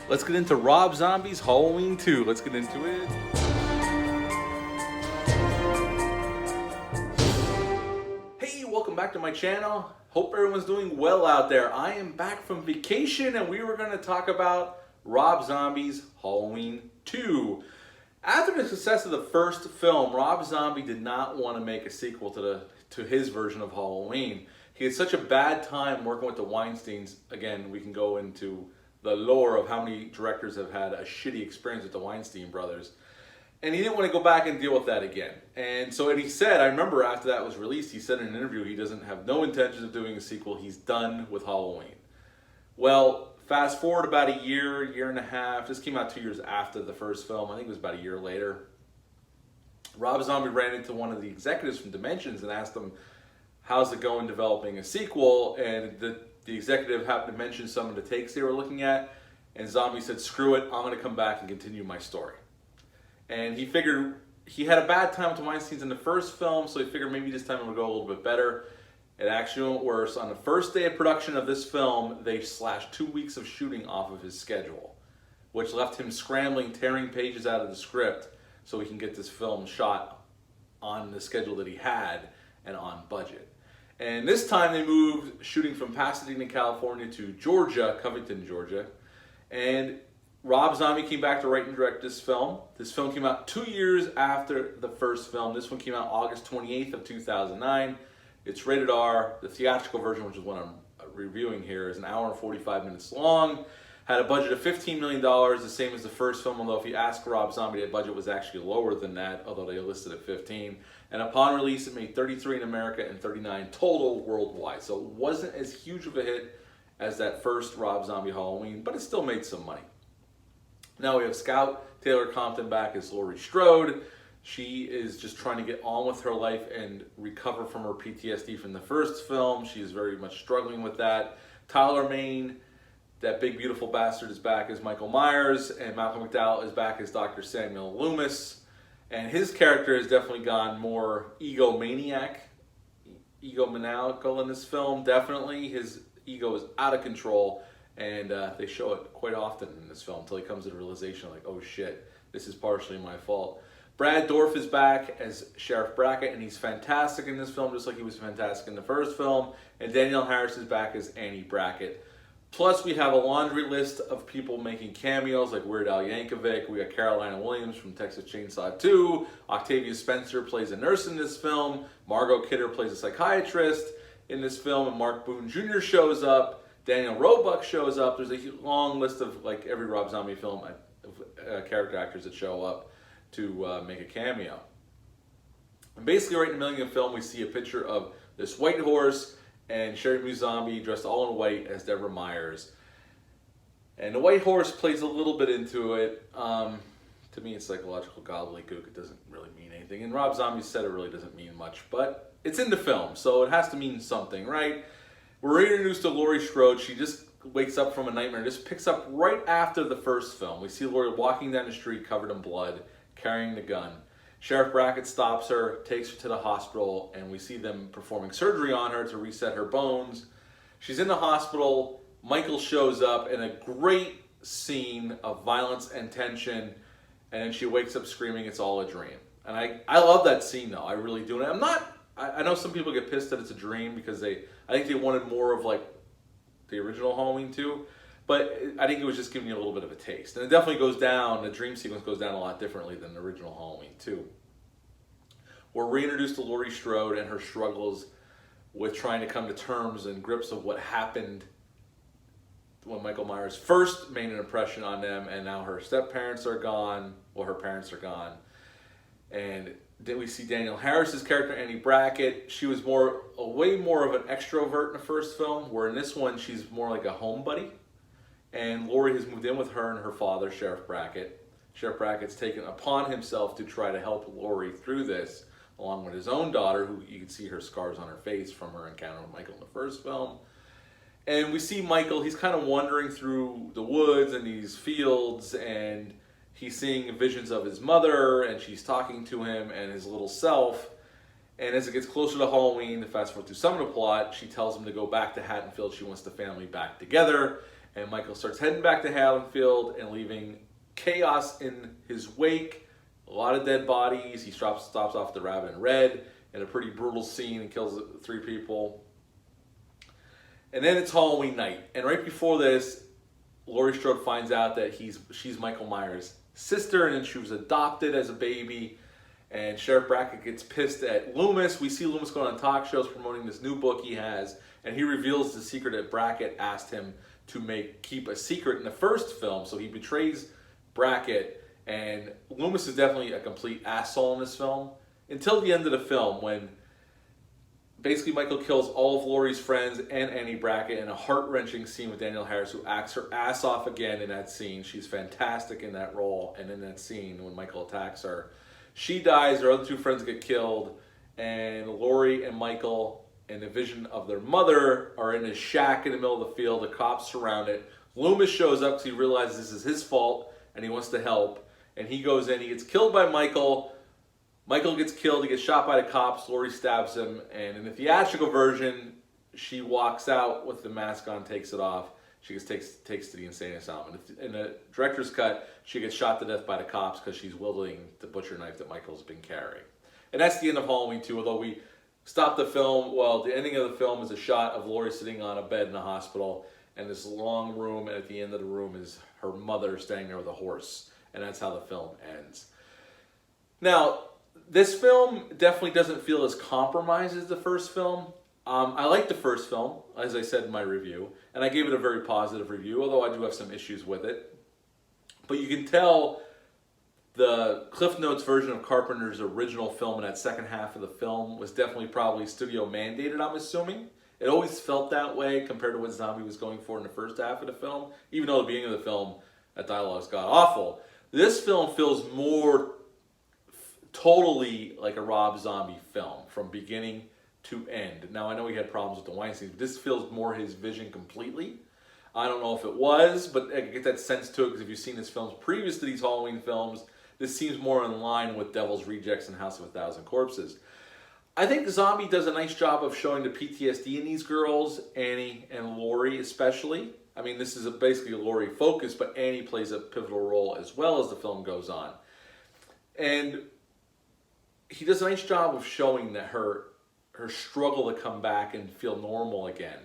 Let's get into Rob Zombie's Halloween 2. Let's get into it. Hey, welcome back to my channel. Hope everyone's doing well out there. I am back from vacation and we were going to talk about Rob Zombie's Halloween 2. After the success of the first film, Rob Zombie did not want to make a sequel to his version of Halloween. He had such a bad time working with the Weinsteins. Again, we can go into the lore of how many directors have had a shitty experience with the Weinstein brothers. And he didn't want to go back and deal with that again. And he said, I remember after that was released, he said in an interview he doesn't have no intention of doing a sequel. He's done with Halloween. Well, fast forward about a year and a half. This came out 2 years after the first film. I think it was about a year later. Rob Zombie ran into one of the executives from Dimensions and asked him, how's it going developing a sequel? And the executive happened to mention some of the takes they were looking at. And Zombie said, screw it, I'm going to come back and continue my story. And he figured he had a bad time with the Weinsteins in the first film, so he figured maybe this time it would go a little bit better. It actually went worse. On the first day of production of this film, they slashed 2 weeks of shooting off of his schedule, which left him scrambling, tearing pages out of the script so he can get this film shot on the schedule that he had and on budget. And this time they moved shooting from Pasadena, California to Georgia, Covington, Georgia. And Rob Zombie came back to write and direct this film. This film came out 2 years after the first film. This one came out August 28th of 2009. It's rated R. The theatrical version, which is what I'm reviewing here, is an hour and 45 minutes long. Had a budget of $15 million, the same as the first film, although if you ask Rob Zombie, that budget was actually lower than that, although they listed at 15. And upon release, it made 33 in America and 39 total worldwide. So it wasn't as huge of a hit as that first Rob Zombie Halloween, but it still made some money. Now we have Scout Taylor Compton back as Laurie Strode. She is just trying to get on with her life and recover from her PTSD from the first film. She is very much struggling with that. Tyler Mane, that big beautiful bastard, is back as Michael Myers, and Malcolm McDowell is back as Dr. Samuel Loomis. And his character has definitely gone more egomaniacal in this film. Definitely, his ego is out of control, and they show it quite often in this film until he comes to the realization like, oh shit, this is partially my fault. Brad Dourif is back as Sheriff Brackett, and he's fantastic in this film, just like he was fantastic in the first film. And Danielle Harris is back as Annie Brackett. Plus, we have a laundry list of people making cameos, like Weird Al Yankovic. We got Carolina Williams from Texas Chainsaw 2. Octavia Spencer plays a nurse in this film. Margot Kidder plays a psychiatrist in this film. And Mark Boone Jr. shows up. Daniel Roebuck shows up. There's a long list of, like every Rob Zombie film, of character actors that show up to make a cameo. And basically, right in the middle of the film, we see a picture of this white horse and Sheri Moon Zombie dressed all in white as Deborah Myers. And the white horse plays a little bit into it. To me, it's psychological gobbledygook. It doesn't really mean anything. And Rob Zombie said it really doesn't mean much, but it's in the film, so it has to mean something, right? We're introduced to Laurie Strode. She just wakes up from a nightmare. This picks up right after the first film. We see Laurie walking down the street covered in blood, carrying the gun. Sheriff Brackett stops her, takes her to the hospital, and we see them performing surgery on her to reset her bones. She's in the hospital. Michael shows up in a great scene of violence and tension, and then she wakes up screaming, it's all a dream. And I love that scene, though. I really do. And I know some people get pissed that it's a dream because I think they wanted more of like the original Halloween 2. But I think it was just giving you a little bit of a taste. And it definitely goes down, the dream sequence goes down a lot differently than the original Halloween 2. We're reintroduced to Laurie Strode and her struggles with trying to come to terms and grips of what happened when Michael Myers first made an impression on them, and now her step-parents are gone, well, her parents are gone. And then we see Danielle Harris's character, Annie Brackett. She was way more of an extrovert in the first film, where in this one she's more like a home buddy. And Laurie has moved in with her and her father, Sheriff Brackett. Sheriff Brackett's taken upon himself to try to help Laurie through this, along with his own daughter, who you can see her scars on her face from her encounter with Michael in the first film. And we see Michael, he's kind of wandering through the woods and these fields, and he's seeing visions of his mother, and she's talking to him and his little self. And as it gets closer to Halloween, to fast forward through some of the plot, she tells him to go back to Haddonfield. She wants the family back together. and Michael starts heading back to Haddonfield and leaving chaos in his wake. A lot of dead bodies. He stops off the Rabbit in Red in a pretty brutal scene and kills 3 people. And then it's Halloween night. And right before this, Laurie Strode finds out that she's Michael Myers' sister, and she was adopted as a baby. And Sheriff Brackett gets pissed at Loomis. We see Loomis going on talk shows promoting this new book he has, and he reveals the secret that Brackett asked him to keep a secret in the first film. So he betrays Brackett, and Loomis is definitely a complete asshole in this film until the end of the film, when basically Michael kills all of Laurie's friends and Annie Brackett in a heart-wrenching scene with Danielle Harris, who acts her ass off again in that scene. She's fantastic in that role, and in that scene when Michael attacks her. She dies, her other 2 friends get killed, and Laurie and Michael, in the vision of their mother, are in a shack in the middle of the field. The cops surround it. Loomis shows up because he realizes this is his fault, and he wants to help. And he goes in, he gets killed by Michael. Michael gets killed, he gets shot by the cops, Laurie stabs him, and in the theatrical version, she walks out with the mask on, takes it off. She gets takes to the insane asylum. In the director's cut, she gets shot to death by the cops because she's wielding the butcher knife that Michael's been carrying. And that's the end of Halloween 2, although we stopped the film. Well, the ending of the film is a shot of Laurie sitting on a bed in a hospital, and this long room, and at the end of the room is her mother standing there with a horse. And that's how the film ends. Now, this film definitely doesn't feel as compromised as the first film. I like the first film, as I said in my review, and I gave it a very positive review, although I do have some issues with it. But you can tell the Cliff Notes version of Carpenter's original film in that second half of the film was definitely probably studio mandated, I'm assuming. It always felt that way compared to what Zombie was going for in the first half of the film, even though the beginning of the film, that dialogue's god-awful. This film feels more totally like a Rob Zombie film from beginning to end. Now, I know he had problems with the wine scenes, but this feels more his vision completely. I don't know if it was, but I get that sense to it because if you've seen his films previous to these Halloween films, this seems more in line with Devil's Rejects and House of a Thousand Corpses. I think Zombie does a nice job of showing the PTSD in these girls, Annie and Laurie especially. I mean, this is basically a Laurie focus, but Annie plays a pivotal role as well as the film goes on. And he does a nice job of showing that her struggle to come back and feel normal again.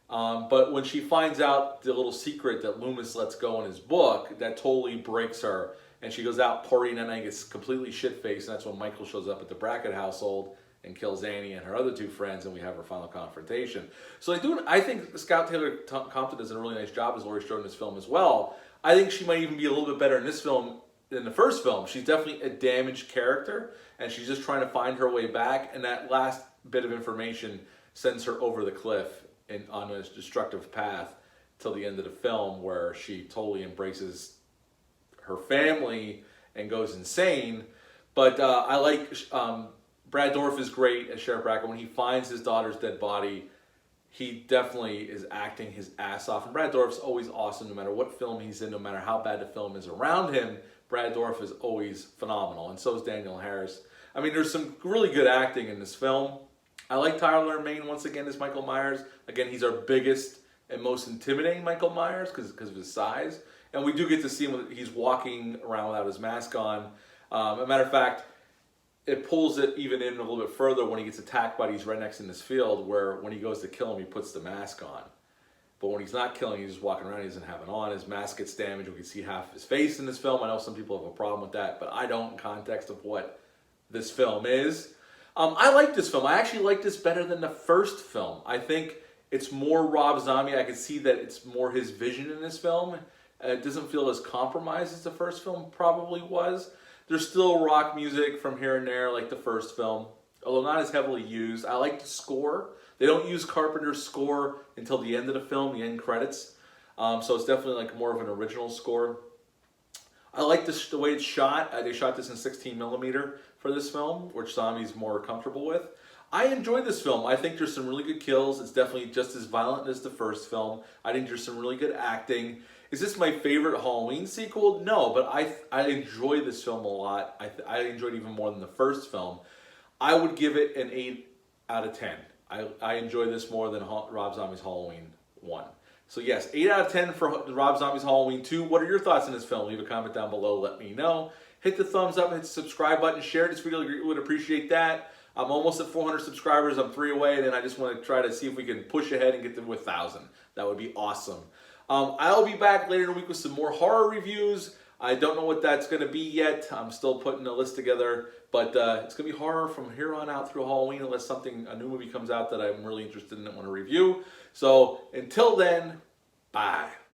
But when she finds out the little secret that Loomis lets go in his book, that totally breaks her. And she goes out partying and gets completely shit-faced. And that's when Michael shows up at the Brackett household and kills Annie and her other 2 friends, and we have her final confrontation. So I think Scout Taylor Compton does a really nice job as Laurie Strode in this film as well. I think she might even be a little bit better in this film than the first film. She's definitely a damaged character, and she's just trying to find her way back, and that last bit of information sends her over the cliff and on a destructive path till the end of the film, where she totally embraces her family and goes insane. But I like Brad Dourif is great as Sheriff Brackett. When he finds his daughter's dead body, he definitely is acting his ass off. And Brad Dourif's always awesome no matter what film he's in, no matter how bad the film is around him. Brad Dourif is always phenomenal, and so is Danielle Harris. I mean, there's some really good acting in this film. I like Tyler Mane once again as Michael Myers. Again, he's our biggest and most intimidating Michael Myers because of his size. And we do get to see him when he's walking around without his mask on. As a matter of fact, it pulls it even in a little bit further when he gets attacked by these rednecks in this field, where when he goes to kill him, he puts the mask on. But when he's not killing, he's just walking around, he doesn't have it on. His mask gets damaged. We can see half of his face in this film. I know some people have a problem with that, but I don't in context of what this film is. I like this film. I actually like this better than the first film. I think it's more Rob Zombie. I can see that it's more his vision in this film. It doesn't feel as compromised as the first film probably was. There's still rock music from here and there like the first film, although not as heavily used. I like the score. They don't use Carpenter's score until the end of the film, the end credits. So it's definitely like more of an original score. I like the way it's shot. They shot this in 16mm for this film, which Zombie's more comfortable with. I enjoyed this film. I think there's some really good kills. It's definitely just as violent as the first film. I think there's some really good acting. Is this my favorite Halloween sequel? No, but I enjoy this film a lot. I enjoyed it even more than the first film. I would give it an 8 out of 10. I enjoy this more than Rob Zombie's Halloween 1. So yes, 8 out of 10 for Rob Zombie's Halloween 2. What are your thoughts on this film? Leave a comment down below. Let me know. Hit the thumbs up, hit the subscribe button, share this video. We would appreciate that. I'm almost at 400 subscribers. I'm 3 away, and then I just want to try to see if we can push ahead and get to 1,000. That would be awesome. I'll be back later in the week with some more horror reviews. I don't know what that's going to be yet. I'm still putting a list together, but it's going to be horror from here on out through Halloween unless a new movie comes out that I'm really interested in and want to review. So until then, bye.